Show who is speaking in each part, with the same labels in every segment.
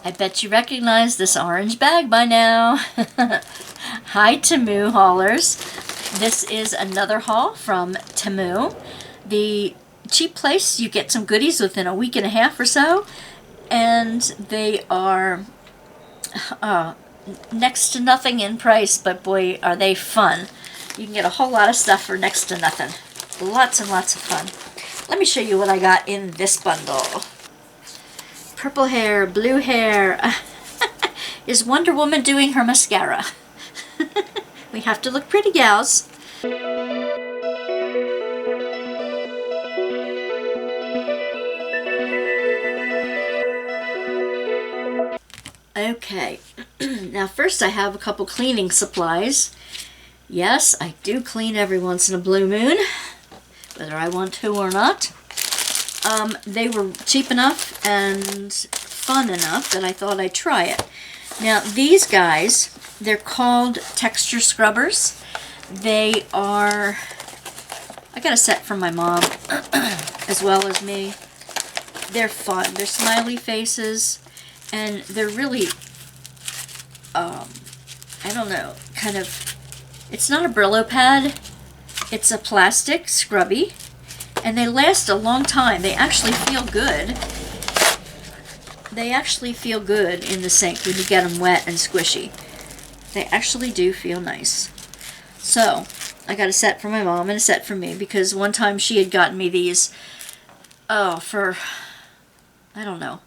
Speaker 1: I bet you recognize this orange bag by now. Hi TEMU haulers. This is another haul from TEMU, the cheap place. You get some goodies within a week and a half or so, and they are next to nothing in price, but boy are they fun. You can get a whole lot of stuff for next to nothing. Lots and lots of fun. Let me show you what I got in this bundle. Purple hair, blue hair. Is Wonder Woman doing her mascara? We have to look pretty, gals. Okay, now first I have a couple cleaning supplies. Yes, I do clean every once in a blue moon, whether I want to or not. They were cheap enough and fun enough that I thought I'd try it. Now these guys, they're called texture scrubbers. They are, I got a set from my mom as well as me. They're fun. They're smiley faces, and they're really, I don't know, kind of, it's not a Brillo pad, it's a plastic scrubby, and they last a long time. They actually feel good. They actually feel good in the sink when you get them wet and squishy. They actually do feel nice. So, I got a set for my mom and a set for me, because one time she had gotten me these, for, I don't know,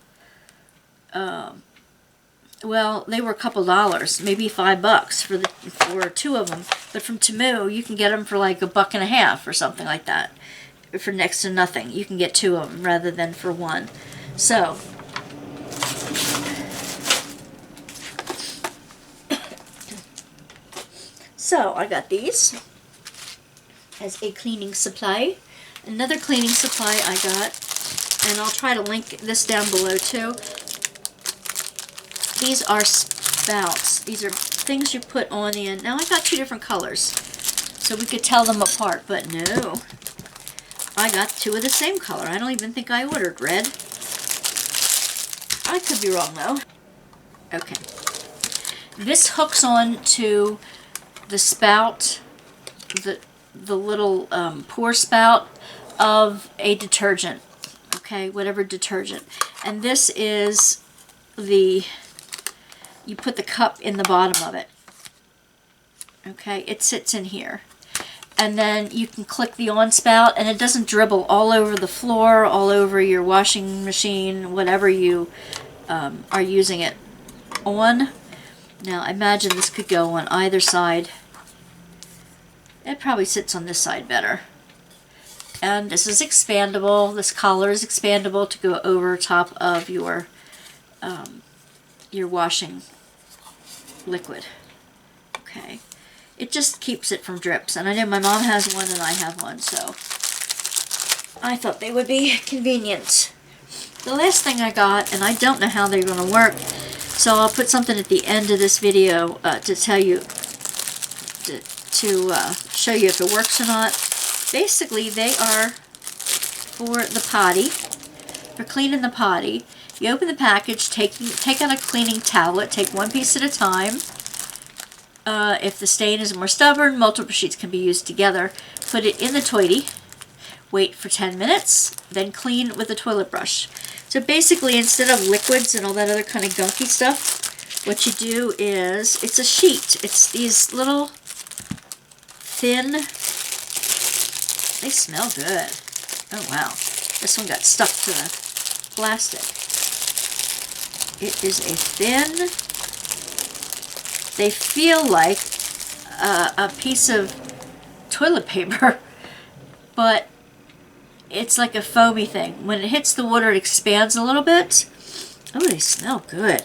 Speaker 1: well, they were a couple dollars, maybe $5 for two of them. But from TEMU, you can get them for like $1.50 or something like that. For next to nothing. You can get two of them rather than for one. So, I got these as a cleaning supply. Another cleaning supply I got, and I'll try to link this down below too. These are spouts. These are things you put on the end. Now I got two different colors, so we could tell them apart, but no. I got two of the same color. I don't even think I ordered red. I could be wrong though. Okay. This hooks on to the spout, the little pour spout of a detergent. Okay, whatever detergent. And this is the, you put the cup in the bottom of it. Okay, it sits in here. And then you can click the on spout, and it doesn't dribble all over the floor, all over your washing machine, whatever you are using it on. Now, I imagine this could go on either side. It probably sits on this side better. And this is expandable. This collar is expandable to go over top of your washing liquid. Okay. It just keeps it from drips. And I know my mom has one and I have one, so I thought they would be convenient. The last thing I got, and I don't know how they're going to work, so I'll put something at the end of this video to tell you, to show you if it works or not. Basically, they are for the potty, for cleaning the potty. You open the package, take out a cleaning towelette, take one piece at a time. If the stain is more stubborn, multiple sheets can be used together. Put it in the toilet, wait for 10 minutes, then clean with a toilet brush. So basically, instead of liquids and all that other kind of gunky stuff, what you do is, it's a sheet. It's these little thin, they smell good. Oh wow, this one got stuck to the plastic. It is a thin, they feel like a piece of toilet paper, but it's like a foamy thing. When it hits the water, it expands a little bit. Oh, they smell good.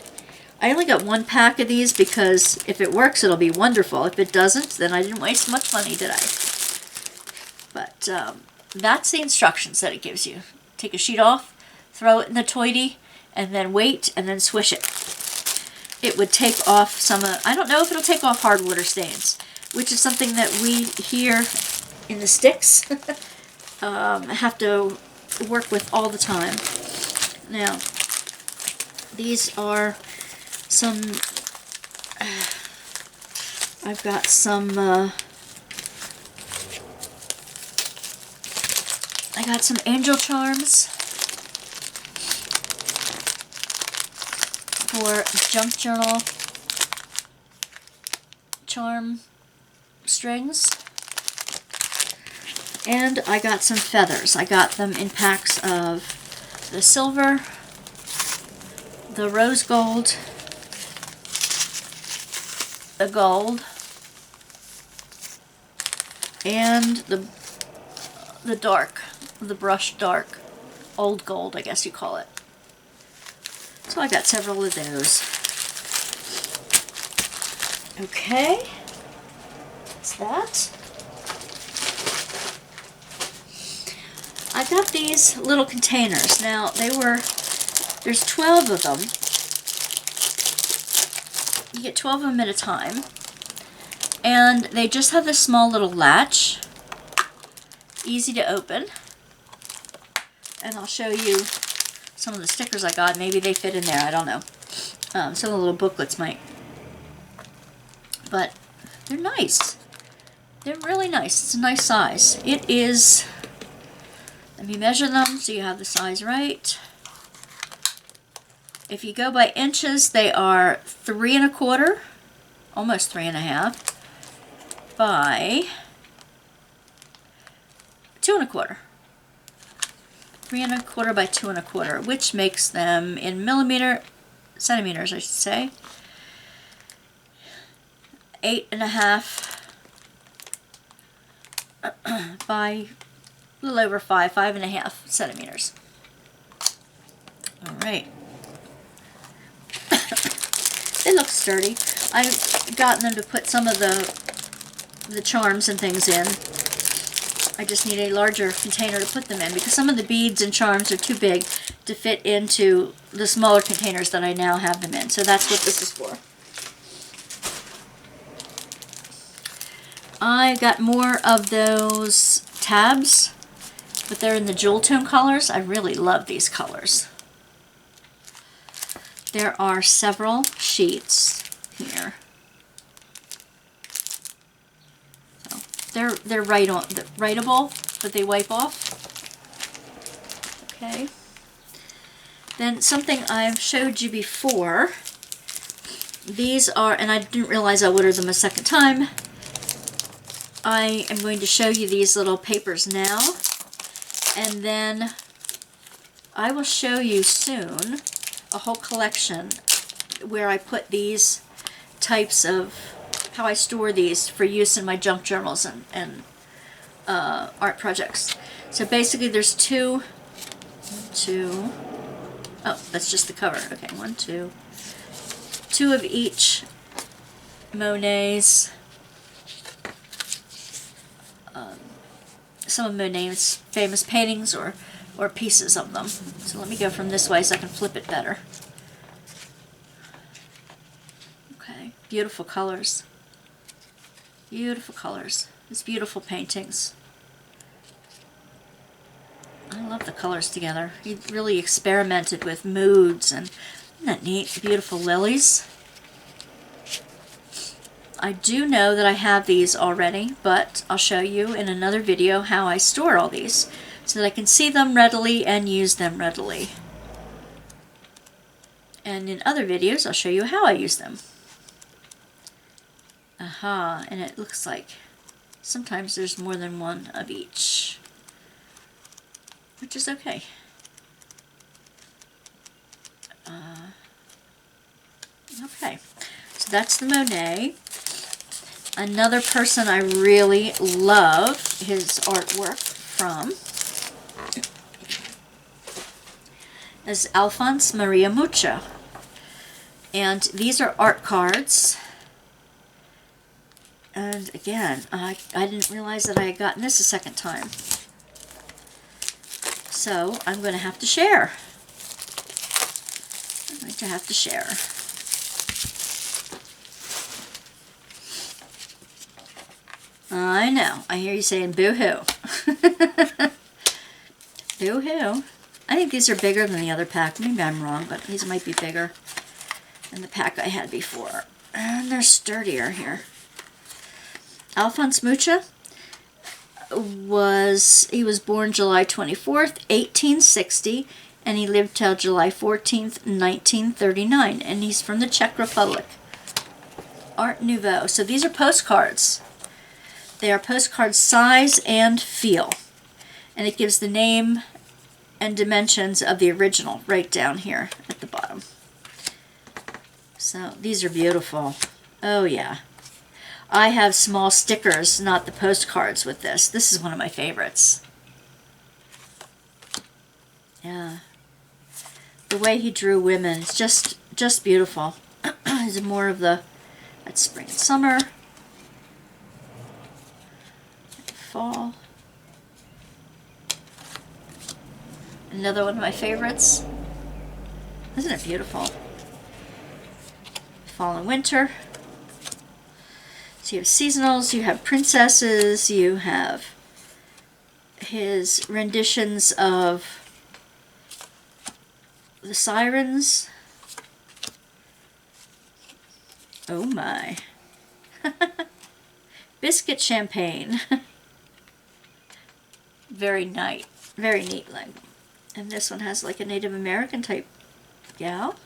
Speaker 1: I only got one pack of these because if it works, it'll be wonderful. If it doesn't, then I didn't waste much money, did I? But that's the instructions that it gives you. Take a sheet off, throw it in the toilet, and then wait, and then swish it. It would take off some, I don't know if it'll take off hard water stains, which is something that we here in the sticks have to work with all the time. Now, These are some, I've got some, I got some angel charms for junk journal charm strings. And I got some feathers. I got them in packs of the silver, the rose gold, the gold, and the dark, the brushed dark, old gold, I guess you call it. So I got several of those. Okay, that's that. I got these little containers. Now, there's 12 of them. You get 12 of them at a time. And they just have this small little latch. Easy to open. And I'll show you some of the stickers I got. Maybe they fit in there, I don't know. Some of the little booklets might. But they're nice. They're really nice. It's a nice size. It is... Let me measure them so you have the size right. If you go by inches, they are 3 1/4, almost 3 1/2, by 2 1/4. 3 1/4 by 2 1/4, which makes them in centimeters, I should say, 8 1/2 by a little over 5 1/2 centimeters. All right. They look sturdy. I've gotten them to put some of the charms and things in. I just need a larger container to put them in because some of the beads and charms are too big to fit into the smaller containers that I now have them in. So that's what this is for. I got more of those tabs, but they're in the jewel tone colors. I really love these colors. There are several sheets here. So they're writable, but they wipe off. Okay. Then something I've showed you before. These are, and I didn't realize I ordered them a second time. I am going to show you these little papers now, and then I will show you soon a whole collection where I put these types of, how I store these for use in my junk journals and art projects. So basically there's two, oh, that's just the cover. Okay, 1, 2, 2 of each Monet's, some of Monet's famous paintings or pieces of them. So let me go from this way so I can flip it better. Okay, beautiful colors. Beautiful colors. These beautiful paintings. I love the colors together. He really experimented with moods, and isn't that neat? Beautiful lilies. I do know that I have these already, but I'll show you in another video how I store all these so that I can see them readily and use them readily. And in other videos, I'll show you how I use them. Aha, and it looks like sometimes there's more than one of each, which is okay. Okay, so that's the Monet. Another person I really love his artwork from is Alphonse Maria Mucha. And these are art cards. And again, I didn't realize that I had gotten this a second time. So I'm going to have to share. I'm going to have to share. I know. I hear you saying boo-hoo. Boo-hoo. I think these are bigger than the other pack. Maybe I'm wrong, but these might be bigger than the pack I had before. And they're sturdier here. Alphonse Mucha he was born July 24th, 1860, and he lived till July 14th, 1939, and he's from the Czech Republic. Art Nouveau. So these are postcards. They are postcard size and feel. And it gives the name and dimensions of the original right down here at the bottom. So these are beautiful. Oh yeah. I have small stickers, not the postcards with this. This is one of my favorites. Yeah. The way he drew women is just beautiful. Is more of that's spring and summer. Fall. Another one of my favorites. Isn't it beautiful? Fall and winter. So you have seasonals, you have princesses, you have his renditions of the sirens. Oh my. Biscuit champagne. Very neat. Very neat. And this one has like a Native American type gal.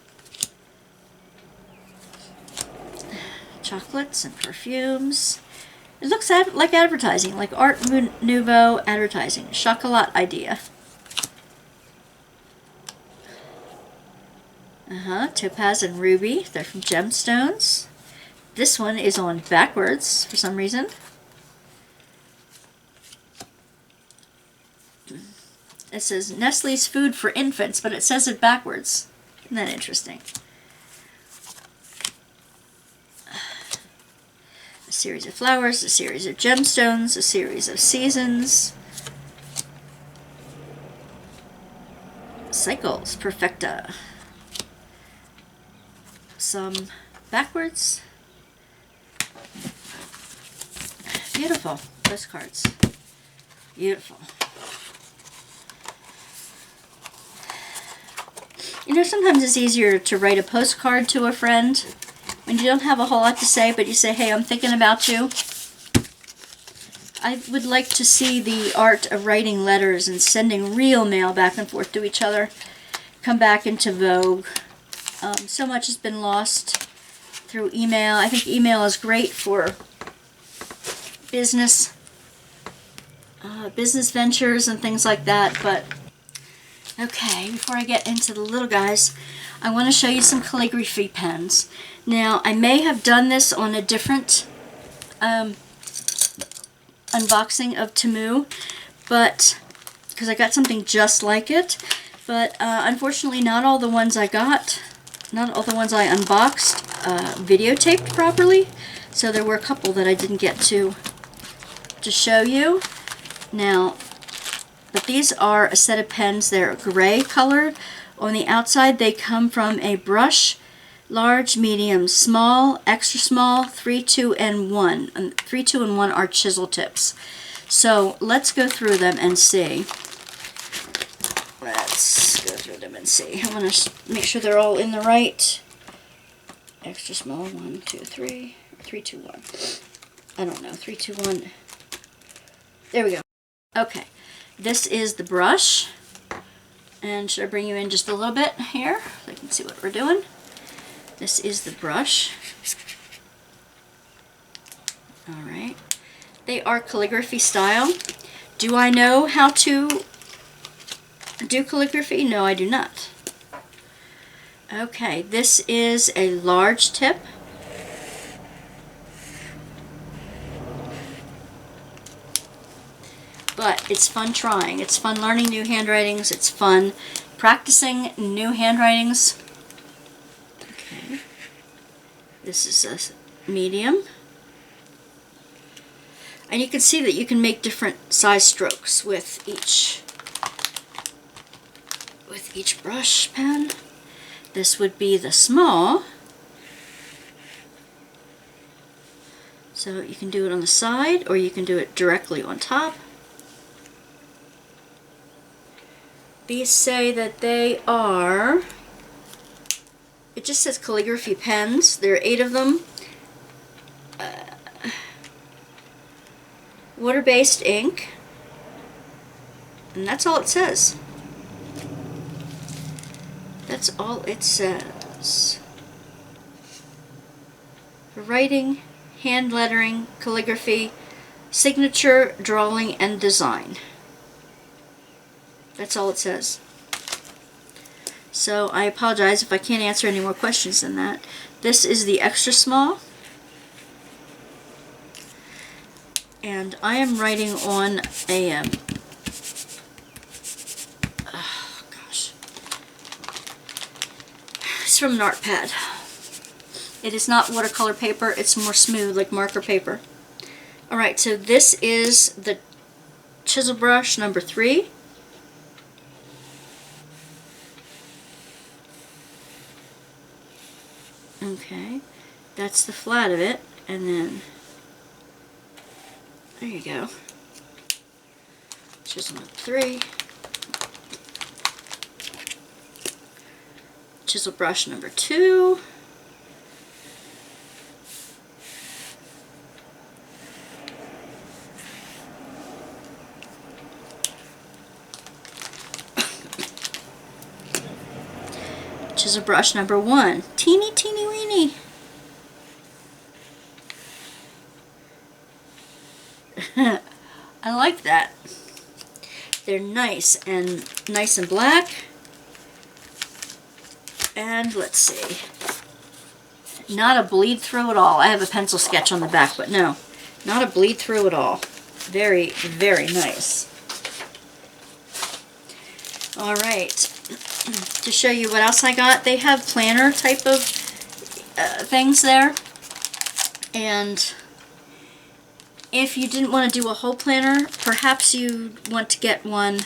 Speaker 1: Chocolates and perfumes. It looks like advertising, like Art Nouveau advertising. Chocolat idea. Topaz and ruby. They're from gemstones. This one is on backwards for some reason. It says Nestle's food for infants, but it says it backwards. Isn't that interesting? A series of flowers, a series of gemstones, a series of seasons. Cycles, perfecta. Some backwards. Beautiful postcards. Beautiful. You know, sometimes it's easier to write a postcard to a friend when you don't have a whole lot to say, but you say, hey, I'm thinking about you. I would like to see the art of writing letters and sending real mail back and forth to each other come back into vogue. So much has been lost through email. I think email is great for business ventures and things like that, but okay, before I get into the little guys, I want to show you some calligraphy pens. Now, I may have done this on a different unboxing of TEMU, but because I got something just like it, but unfortunately not all the ones I unboxed videotaped properly, so there were a couple that I didn't get to show you. Now, but these are a set of pens. They're gray colored. On the outside, they come from a brush, large, medium, small, extra small, 3, 2, and 1. And 3, 2, and 1 are chisel tips. So let's go through them and see. Let's go through them and see. I want to make sure they're all in the right. Extra small, 1, 2, 3, 3, 2, 1. I don't know, 3, 2, 1. There we go. Okay. This is the brush, and should I bring you in just a little bit here so you can see what we're doing? This is the brush. Alright. They are calligraphy style. Do I know how to do calligraphy? No, I do not. Okay, this is a large tip. But it's fun trying. It's fun learning new handwritings. It's fun practicing new handwritings. Okay. This is a medium. And you can see that you can make different size strokes with each brush pen. This would be the small. So you can do it on the side, or you can do it directly on top. These say that they are, it just says calligraphy pens. There are 8 of them. Water-based ink. And that's all it says. That's all it says. For writing, hand lettering, calligraphy, signature, drawing, and design. That's all it says. So I apologize if I can't answer any more questions than that. This is the extra small. And I am writing on a, oh gosh. It's from an art pad. It is not watercolor paper, it's more smooth like marker paper. Alright, so this is the chisel brush number 3. Okay, that's the flat of it, and then there you go. Chisel number 3. Chisel brush number 2. Chisel brush number 1. Teeny, teeny, weeny. I like that. They're nice and black. And let's see. Not a bleed through at all. I have a pencil sketch on the back, but no. Not a bleed through at all. Very, very nice. Alright. To show you what else I got, they have planner type of things there. And if you didn't want to do a whole planner, perhaps you want to get one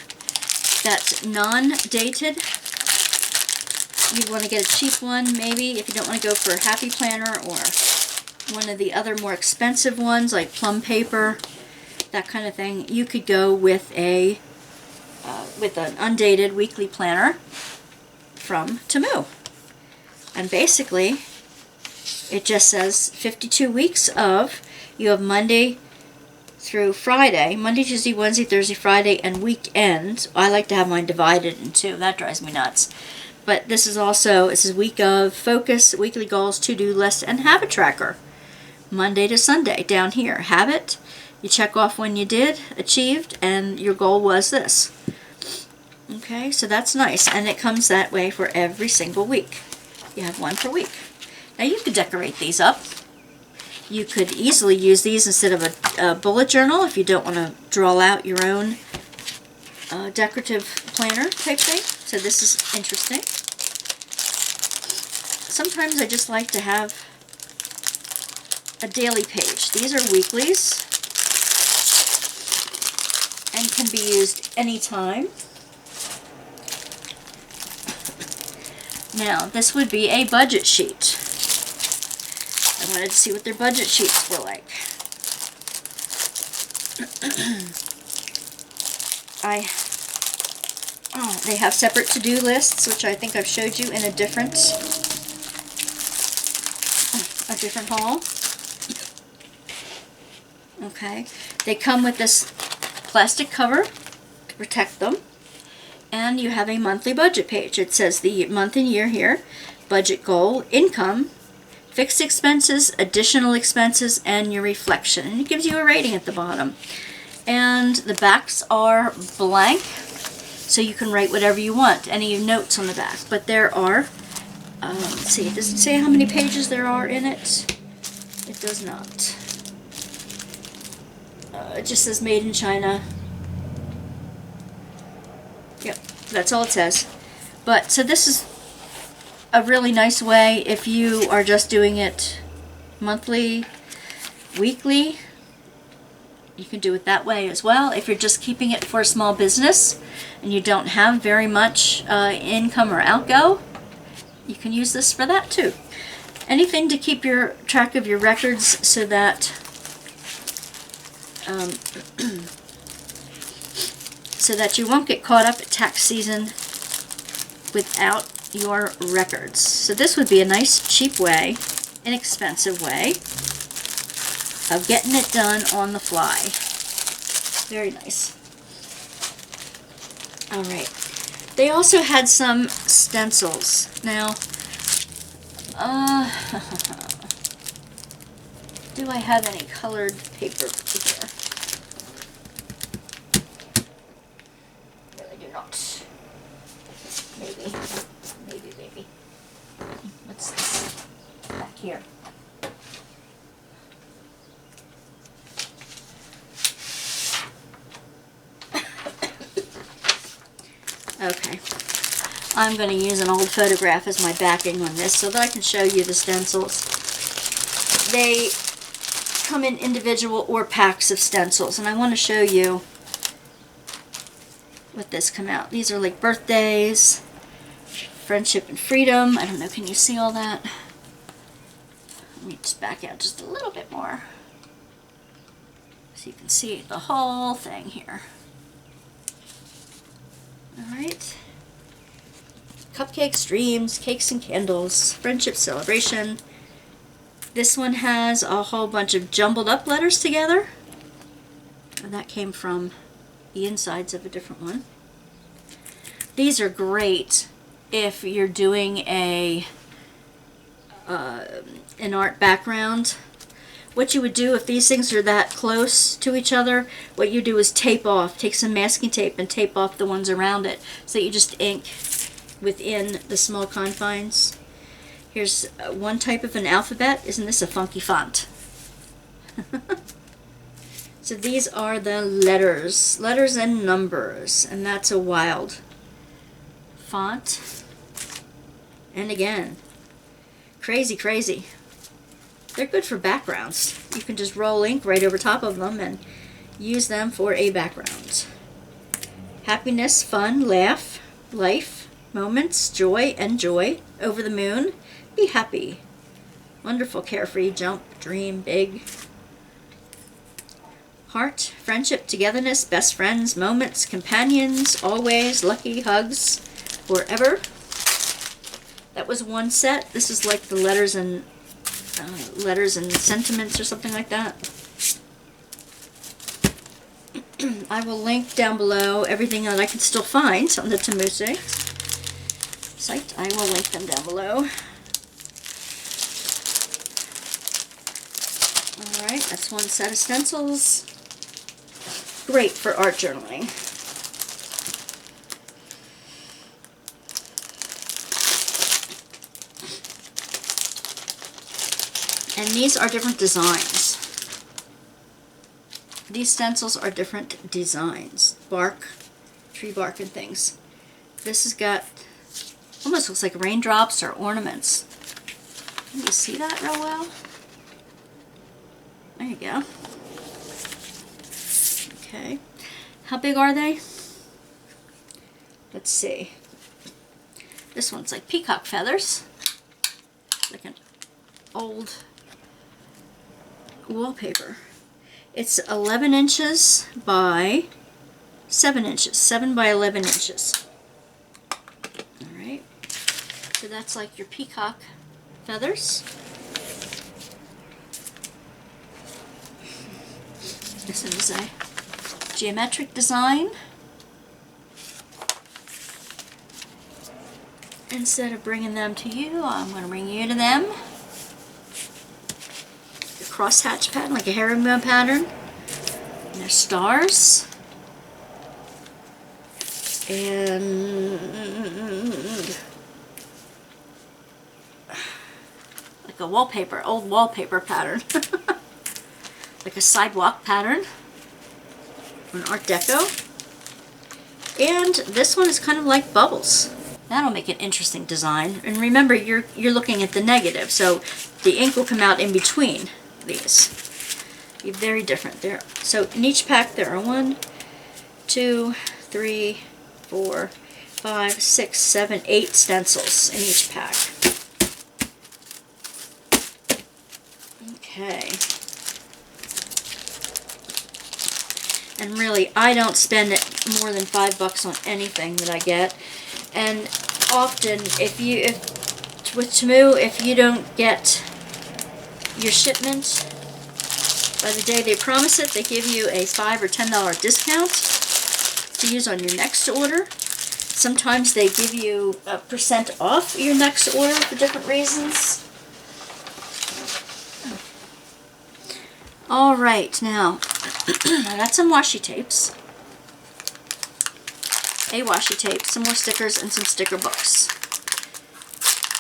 Speaker 1: that's non-dated. You'd want to get a cheap one, maybe, if you don't want to go for a happy planner or one of the other more expensive ones like plum paper, that kind of thing. You could go with a with an undated weekly planner from TEMU. And basically, it just says 52 weeks of, you have Monday through Friday, Monday, Tuesday, Wednesday, Thursday, Friday, and weekend. I like to have mine divided in 2. That drives me nuts. But this is also, it says week of focus, weekly goals, to-do list, and habit tracker. Monday to Sunday down here. Habit, you check off when you did, achieved, and your goal was this. Okay, so that's nice, and it comes that way for every single week. You have one per week. Now you could decorate these up. You could easily use these instead of a bullet journal if you don't want to draw out your own decorative planner type thing. So this is interesting. Sometimes I just like to have a daily page. These are weeklies and can be used anytime. Now, this would be a budget sheet. I wanted to see what their budget sheets were like. They have separate to-do lists, which I think I've showed you in a different haul. Okay, they come with this plastic cover to protect them. And you have a monthly budget page. It says the month and year here, budget goal, income, fixed expenses, additional expenses, and your reflection. And it gives you a rating at the bottom. And the backs are blank, so you can write whatever you want, any notes on the back. But there are, let's see, it doesn't say how many pages there are in it. It does not. It just says made in China. Yep, that's all it says. But, so this is a really nice way if you are just doing it monthly, weekly. You can do it that way as well. If you're just keeping it for a small business and you don't have very much income or outgo, you can use this for that too. Anything to keep your track of your records so that so that you won't get caught up at tax season without your records. So this would be a nice, cheap way, inexpensive way of getting it done on the fly. Very nice. All right. They also had some stencils. Now, do I have any colored paper here? No, I do not. Maybe. Maybe. What's this? Back here. Okay. I'm going to use an old photograph as my backing on this so that I can show you the stencils. They come in individual or packs of stencils, and I want to show you what this come out. These are like birthdays, friendship and freedom. I don't know, can you see all that? Let me just back out just a little bit more so you can see the whole thing here. Alright. Cupcakes, dreams, cakes and candles, friendship celebration. This one has a whole bunch of jumbled up letters together. And that came from the insides of a different one. These are great if you're doing an art background. What you would do if these things are that close to each other, what you do is take some masking tape and tape off the ones around it so that you just ink within the small confines. Here's one type of an alphabet. Isn't this a funky font? So these are the letters and numbers, and that's a wild font. And again, crazy. They're good for backgrounds. You can just roll ink right over top of them and use them for a background. Happiness, fun, laugh, life, moments, joy, enjoy, over the moon, be happy, wonderful, carefree, jump, dream, big. Heart, friendship, togetherness, best friends, moments, companions, always, lucky, hugs, forever. That was one set. This is like the letters and sentiments or something like that. I will link down below everything that I can still find on the TEMU site. I will link them down below. Alright, that's one set of stencils. Great for art journaling. And these are different designs. These stencils are different designs. Bark, tree bark and things. This has got, almost looks like raindrops or ornaments. Can you see that real well? There you go. Okay. How big are they? Let's see. This one's like peacock feathers. Like an old wallpaper. It's 11 inches by 7 inches. 7 by 11 inches. Alright. So that's like your peacock feathers. This is a geometric design. Instead of bringing them to you, I'm going to bring you to them. Crosshatch pattern, like a herringbone pattern. And there's stars. And like a wallpaper, old wallpaper pattern. Like a sidewalk pattern. An Art Deco. And this one is kind of like bubbles. That'll make an interesting design. And remember, you're looking at the negative, so the ink will come out in between these. Be very different there. So in each pack there are 1, 2, 3, 4, 5, 6, 7, 8 stencils in each pack. Okay. And really, I don't spend more than $5 on anything that I get. And often, with TEMU, if you don't get your shipment by the day they promise it, they give you a $5 or $10 discount to use on your next order. Sometimes they give you a % off your next order for different reasons. All right, now I got some washi tapes, a washi tape, some more stickers, and some sticker books.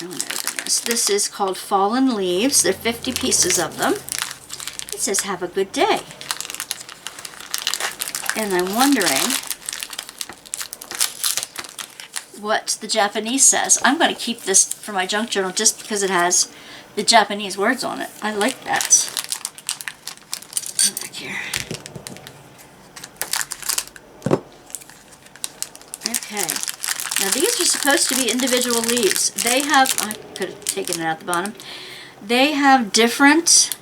Speaker 1: I want to open this. This is called Fallen Leaves. There are 50 pieces of them. It says, have a good day. And I'm wondering what the Japanese says. I'm going to keep this for my junk journal just because it has the Japanese words on it. I like that. Back here. Okay. Now these are supposed to be individual leaves. They have, I could have taken it out the bottom. They have different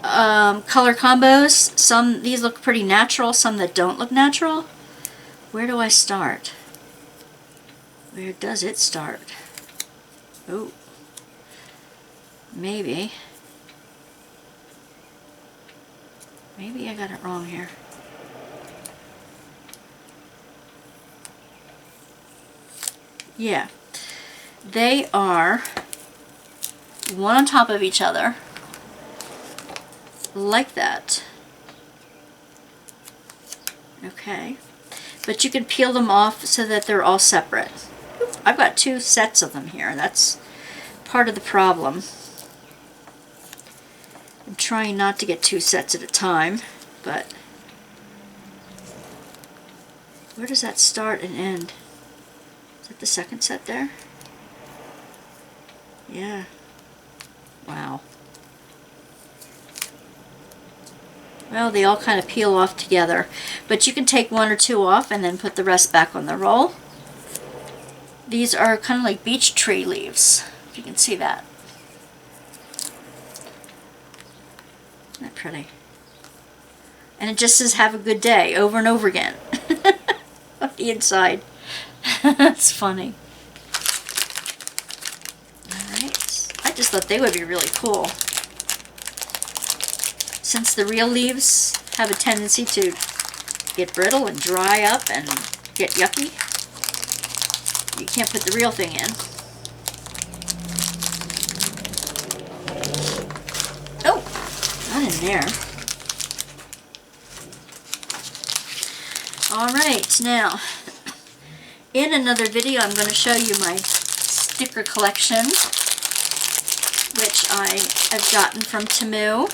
Speaker 1: color combos. Some, these look pretty natural, some that don't look natural. Where do I start? Where does it start? Oh. Maybe I got it wrong here. Yeah. They are one on top of each other, like that. Okay. But you can peel them off so that they're all separate. I've got 2 sets of them here. That's part of the problem. I'm trying not to get 2 sets at a time, but where does that start and end? Is that the second set there? Yeah. Wow. Well, they all kind of peel off together, but you can take 1 or 2 off and then put the rest back on the roll. These are kind of like beech tree leaves, if you can see that. Isn't that pretty? And it just says, have a good day, over and over again. On the inside. That's funny. Alright. I just thought they would be really cool. Since the real leaves have a tendency to get brittle and dry up and get yucky, you can't put the real thing in. Oh, not in there. Alright, now, in another video I'm going to show you my sticker collection, which I have gotten from TEMU.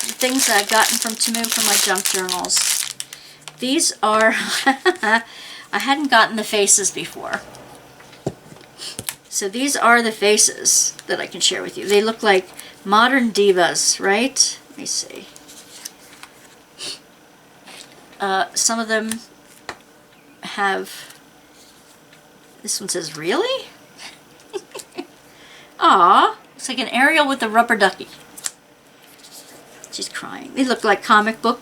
Speaker 1: The things that I've gotten from TEMU from my junk journals. These are, I hadn't gotten the faces before. So these are the faces that I can share with you. They look like modern divas, right? Let me see. Some of them have, this one says, really? Aw, it's like an Ariel with a rubber ducky. She's crying. They look like comic book,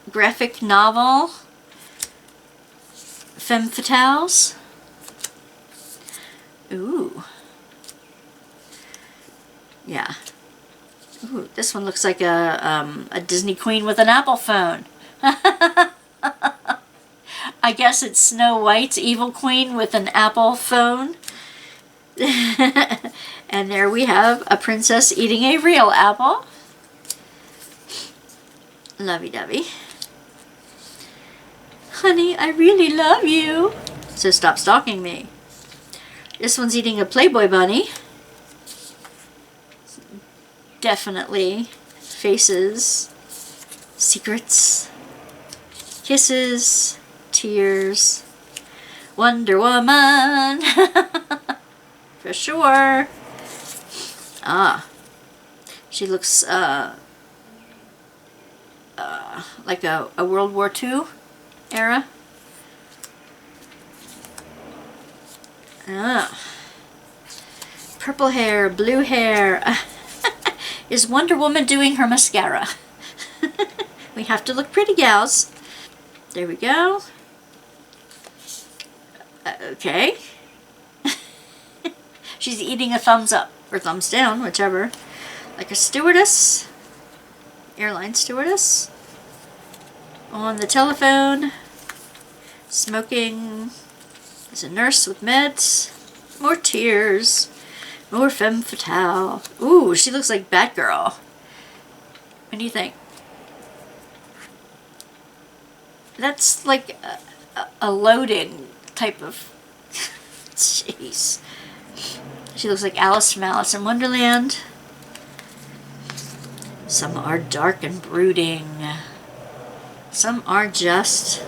Speaker 1: graphic novel, femme fatales. Ooh. Yeah. Ooh, this one looks like a Disney queen with an Apple phone. I guess it's Snow White's evil queen with an Apple phone. And there we have a princess eating a real apple. Lovey-dovey. Honey, I really love you. So stop stalking me. This one's eating a Playboy bunny. Definitely faces, secrets, kisses, tears. Wonder Woman. For sure. Ah. She looks like a World War II era. Ah. Purple hair, blue hair. Is Wonder Woman doing her mascara? We have to look pretty, gals. There we go. Okay. She's eating a thumbs up or thumbs down, whichever. Like a stewardess. Airline stewardess. On the telephone. Smoking. There's a nurse with meds. More tears. More femme fatale. Ooh, she looks like Batgirl. What do you think? That's like a loading type of... Jeez. She looks like Alice from Alice in Wonderland. Some are dark and brooding. Some are just...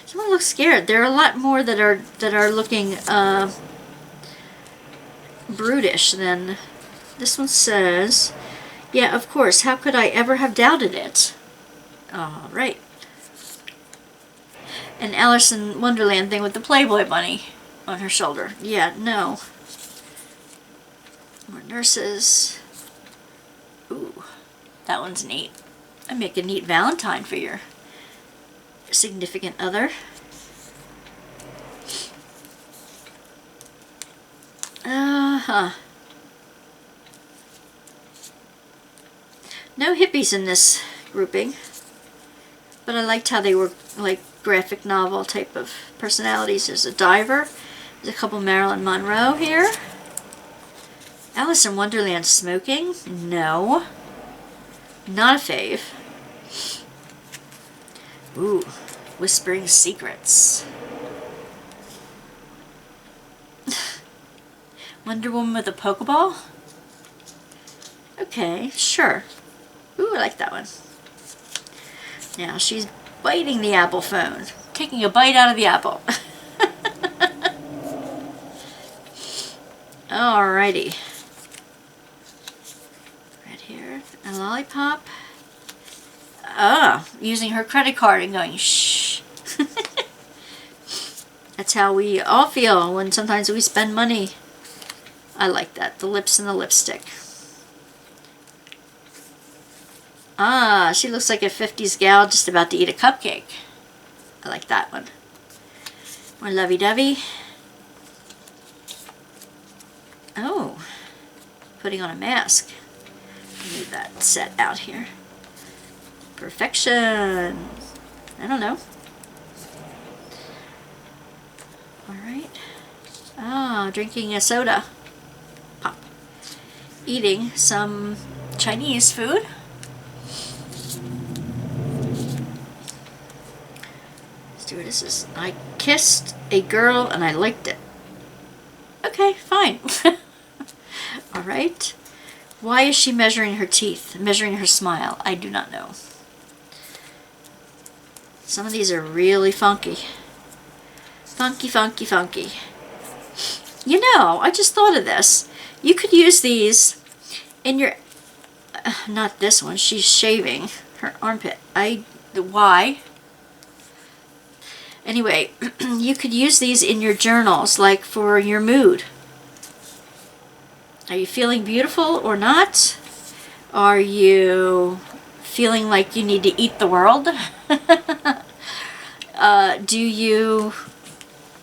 Speaker 1: Someone looks scared. There are a lot more that are looking brutish than this one says. Yeah, of course. How could I ever have doubted it? All right. An Alice in Wonderland thing with the Playboy bunny on her shoulder. Yeah, no. More nurses. Ooh, that one's neat. I make a neat Valentine for your significant other. No hippies in this grouping, but I liked how they were like graphic novel type of personalities. There's a diver. There's a couple Marilyn Monroe here. Alice in Wonderland smoking? No. Not a fave. Ooh, whispering secrets. Wonder Woman with a Pokeball? Okay, sure. Ooh, I like that one. Now she's biting the Apple phone. Taking a bite out of the apple. Alrighty. Right here, a lollipop. Using her credit card and going, shh. That's how we all feel when sometimes we spend money. I like that. The lips and the lipstick. She looks like a 50s gal just about to eat a cupcake. I like that one. More lovey-dovey. Oh, putting on a mask. Leave that set out here. Perfection. I don't know. Alright. Drinking a soda. Pop. Eating some Chinese food. Stewardesses. I kissed a girl and I liked it. Okay, fine. Alright. Why is she measuring her teeth? Measuring her smile? I do not know. Some of these are really funky. Funky, funky, funky. You know, I just thought of this. You could use these in your... not this one. She's shaving her armpit. Why? Anyway, you could use these in your journals, like for your mood. Are you feeling beautiful or not? Are you feeling like you need to eat the world?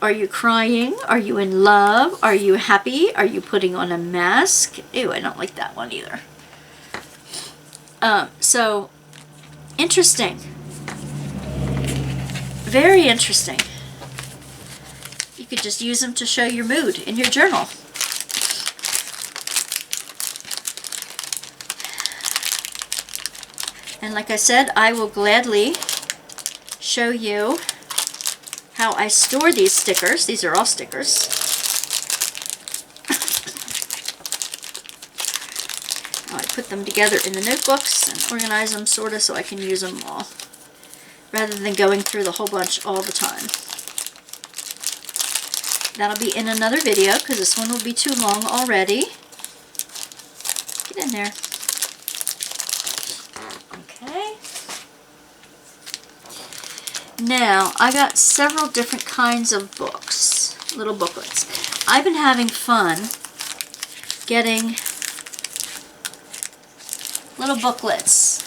Speaker 1: Are you crying? Are you in love? Are you happy? Are you putting on a mask? Ew, I don't like that one either. So, interesting. Very interesting. You could just use them to show your mood in your journal. And like I said, I will gladly show you how I store these stickers. These are all stickers. I put them together in the notebooks and organize them sort of so I can use them all, rather than going through the whole bunch all the time. That'll be in another video because this one will be too long already. Get in there. Okay. Now, I got several different kinds of books, little booklets. I've been having fun getting little booklets.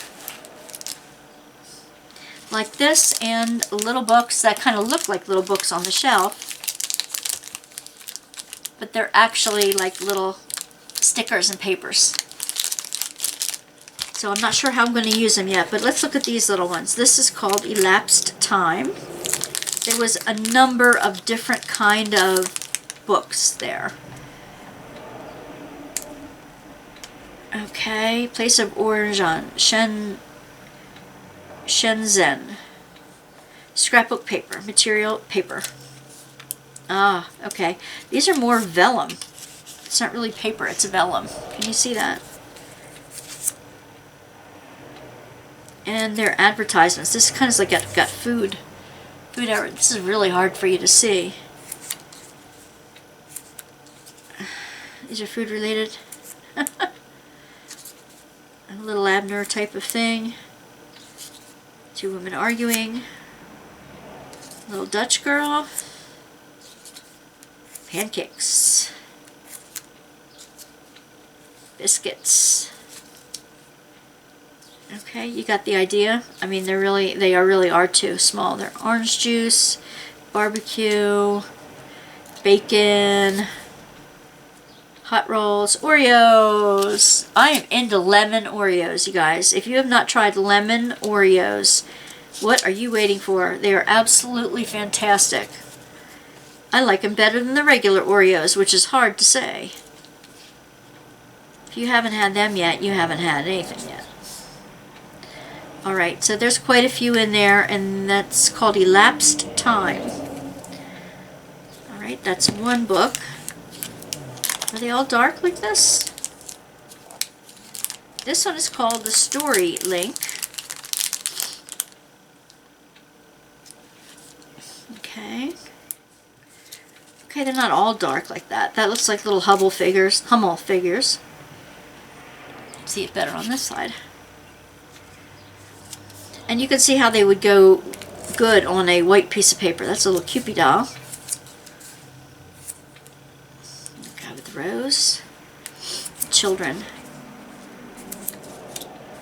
Speaker 1: Like this, and little books that kind of look like little books on the shelf. But they're actually like little stickers and papers. So I'm not sure how I'm going to use them yet, but let's look at these little ones. This is called Elapsed Time. There was a number of different kind of books there. Okay, place of origin, Shenzhen. Scrapbook paper, material paper. Ah, okay. These are more vellum. It's not really paper, it's vellum. Can you see that? And their advertisements. This kind of like got food. This is really hard for you to see. These are food related. A little Abner type of thing. Two women arguing. Little Dutch girl. Pancakes. Biscuits. Okay, you got the idea. I mean, they really are too small. They're orange juice, barbecue, bacon, hot rolls, Oreos. I am into lemon Oreos, you guys. If you have not tried lemon Oreos, what are you waiting for? They are absolutely fantastic. I like them better than the regular Oreos, which is hard to say. If you haven't had them yet, you haven't had anything yet. Alright, so there's quite a few in there, and that's called Elapsed Time. Alright, that's one book. Are they all dark like this? This one is called The Story Link. Okay. Okay, they're not all dark like that. That looks like little Hummel figures. See it better on this side. And you can see how they would go good on a white piece of paper. That's a little Cupid doll. Guy with rose. Children.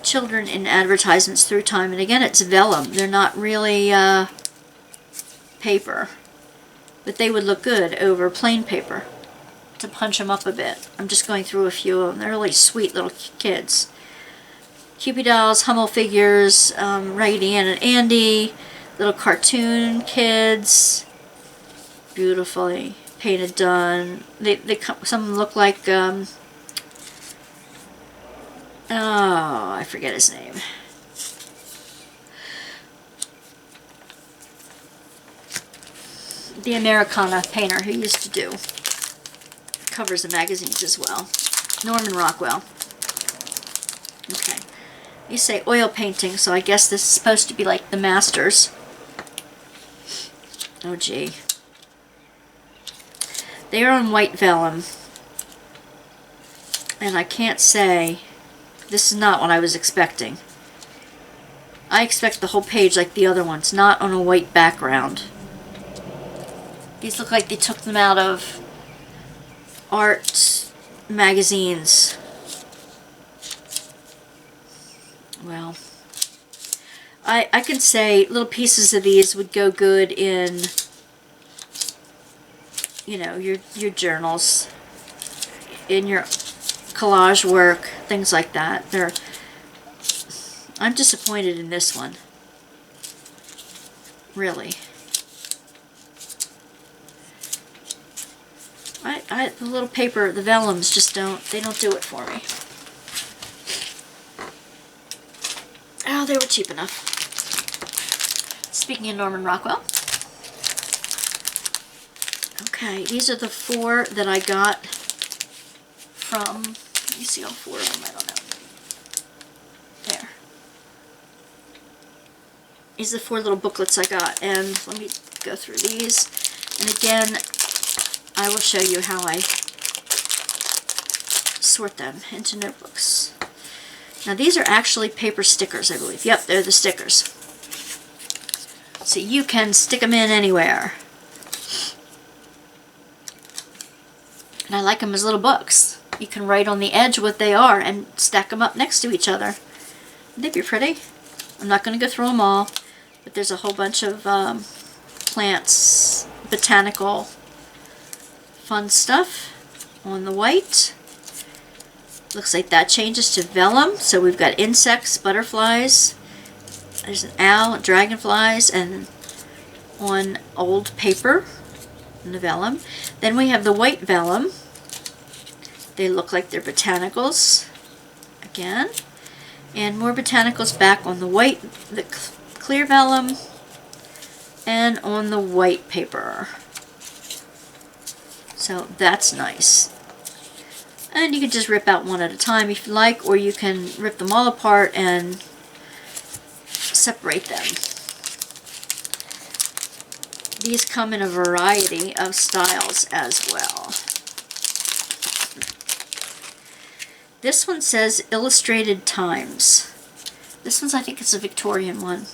Speaker 1: Children in advertisements through time. And again, it's vellum. They're not really paper. But they would look good over plain paper to punch them up a bit. I'm just going through a few of them. They're really sweet little kids. Cupid dolls, Hummel figures, Raggedy Ann and Andy, little cartoon kids, beautifully painted done. Some of them look like, oh, I forget his name. The Americana painter who used to do covers of magazines as well. Norman Rockwell. Okay. You say oil painting, so I guess this is supposed to be like the Masters. Oh gee. They are on white vellum. And I can't say, this is not what I was expecting. I expect the whole page like the other ones, not on a white background. These look like they took them out of art magazines. Well, I can say little pieces of these would go good in, you know, your journals, in your collage work, things like that. I'm disappointed in this one. Really. The little paper, the vellums just don't do it for me. Oh, they were cheap enough. Speaking of Norman Rockwell. Okay, these are the 4 that I got from, let me see all 4 of them, I don't know. There. These are the 4 little booklets I got, and let me go through these. And again, I will show you how I sort them into notebooks. Now these are actually paper stickers, I believe. Yep, they're the stickers. So you can stick them in anywhere. And I like them as little books. you can write on the edge what they are and stack them up next to each other. Wouldn't they be pretty? I'm not going to go through them all, but there's a whole bunch of plants, botanical, fun stuff on the white. Looks like that changes to vellum. So we've got insects, butterflies, there's an owl, dragonflies, and on old paper in the vellum. Then we have the white vellum. They look like they're botanicals again. And more botanicals back on the white, the clear vellum, and on the white paper. So that's nice. And you can just rip out one at a time if you like, or you can rip them all apart and separate them. These come in a variety of styles as well. This one says Illustrated Times. This one's, I think it's a Victorian one.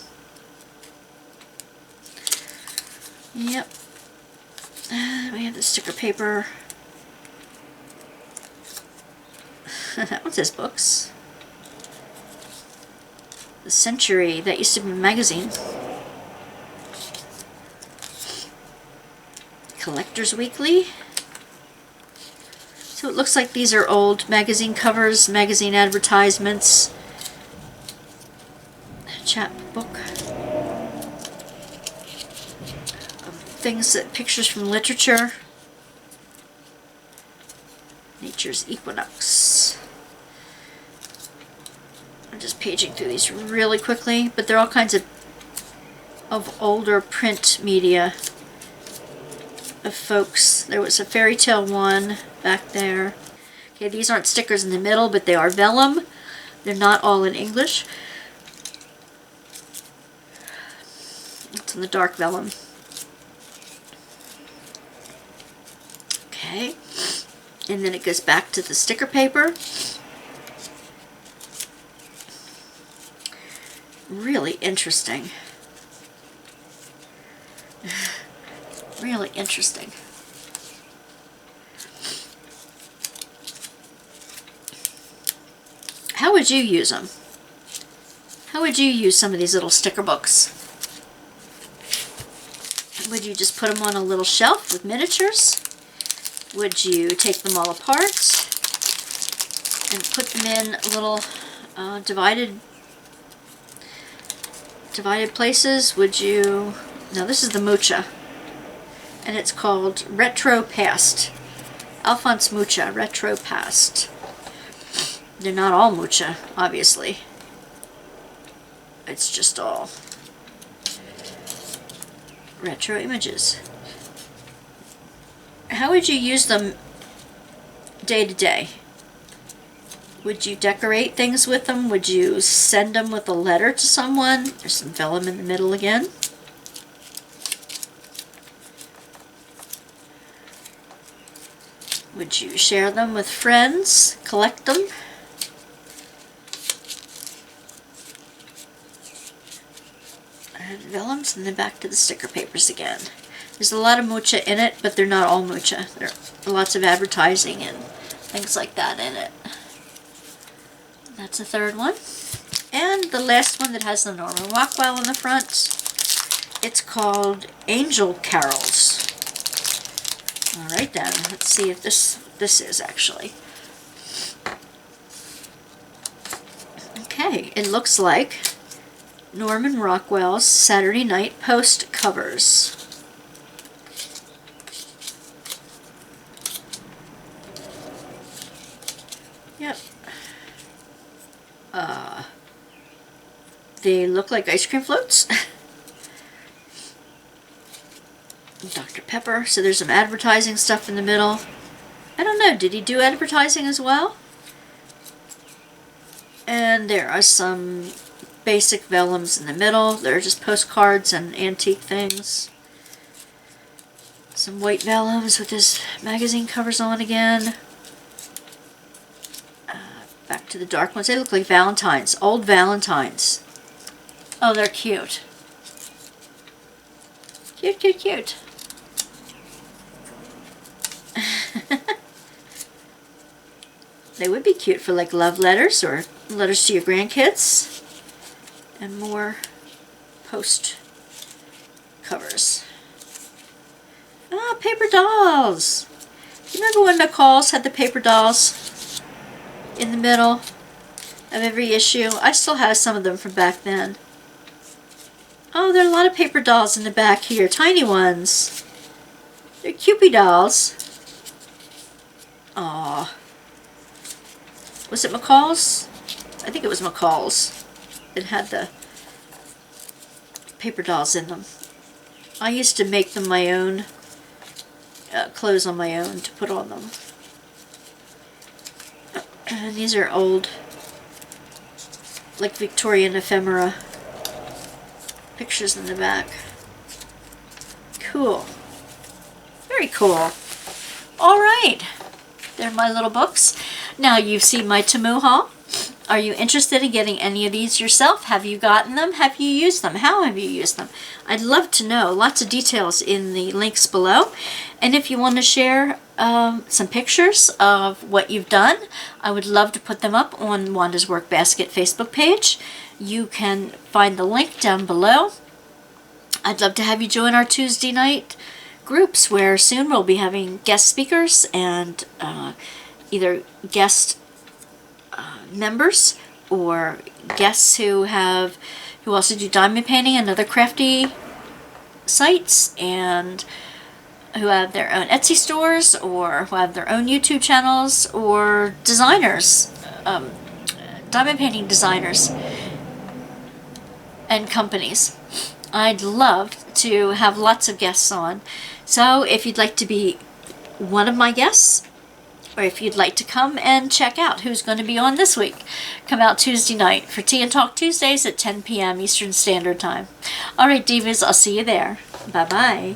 Speaker 1: Yep. We have the sticker paper. That one says books. The Century, that used to be a magazine. Collector's Weekly. So it looks like these are old magazine covers, magazine advertisements. Chapbook. Things that, pictures from literature. Nature's Equinox. I'm just paging through these really quickly, but they're all kinds of older print media of folks. There was a fairy tale one back there. Okay, these aren't stickers in the middle, but they are vellum. They're not all in English. It's in the dark vellum. Okay, and then it goes back to the sticker paper. Really interesting. Really interesting. How would you use them? How would you use some of these little sticker books? Would you just put them on a little shelf with miniatures? Would you take them all apart and put them in little divided places? Would you... Now this is the Mucha, and it's called Retro Past. Alphonse Mucha, Retro Past. They're not all Mucha, obviously. It's just all retro images. How would you use them day to day? Would you decorate things with them? Would you send them with a letter to someone? There's some vellum in the middle again. Would you share them with friends? Collect them? And vellums, and then back to the sticker papers again. There's a lot of Mucha in it, but they're not all Mucha. There are lots of advertising and things like that in it. That's the third one. And the last one that has the Norman Rockwell on the front. It's called Angel Carols. Alright then, let's see if this is actually. Okay, it looks like Norman Rockwell's Saturday Night Post covers. Yep. They look like ice cream floats. Dr. Pepper. So there's some advertising stuff in the middle. I don't know, did he do advertising as well? And there are some basic vellums in the middle. They're just postcards and antique things. Some white vellums with his magazine covers on again. Back to the dark ones. They look like Valentines. Old Valentines. Oh, they're cute. Cute, cute, cute. They would be cute for like love letters or letters to your grandkids. And more post covers. Ah, paper dolls. You remember when McCall's had the paper dolls in the middle of every issue? I still have some of them from back then. Oh, there are a lot of paper dolls in the back here. Tiny ones. They're Cupid dolls. Aww. Was it McCall's? I think it was McCall's. It had the paper dolls in them. I used to make them my own, clothes on my own to put on them. And these are old, like Victorian ephemera pictures in the back. Cool. Very cool. All right. They're my little books. Now you've seen my TEMU haul. Are you interested in getting any of these yourself? Have you gotten them? Have you used them? How have you used them? I'd love to know. Lots of details in the links below. And if you want to share some pictures of what you've done, I would love to put them up on Wanda's Workbasket Facebook page. You can find the link down below. I'd love to have you join our Tuesday night groups where soon we'll be having guest speakers and either guest members or guests who also do diamond painting and other crafty sites and who have their own Etsy stores or who have their own YouTube channels or designers, diamond painting designers and companies. I'd love to have lots of guests on. So if you'd like to be one of my guests, or if you'd like to come and check out who's going to be on this week, come out Tuesday night for Tea and Talk Tuesdays at 10 p.m. Eastern Standard Time. All right, Divas, I'll see you there. Bye-bye.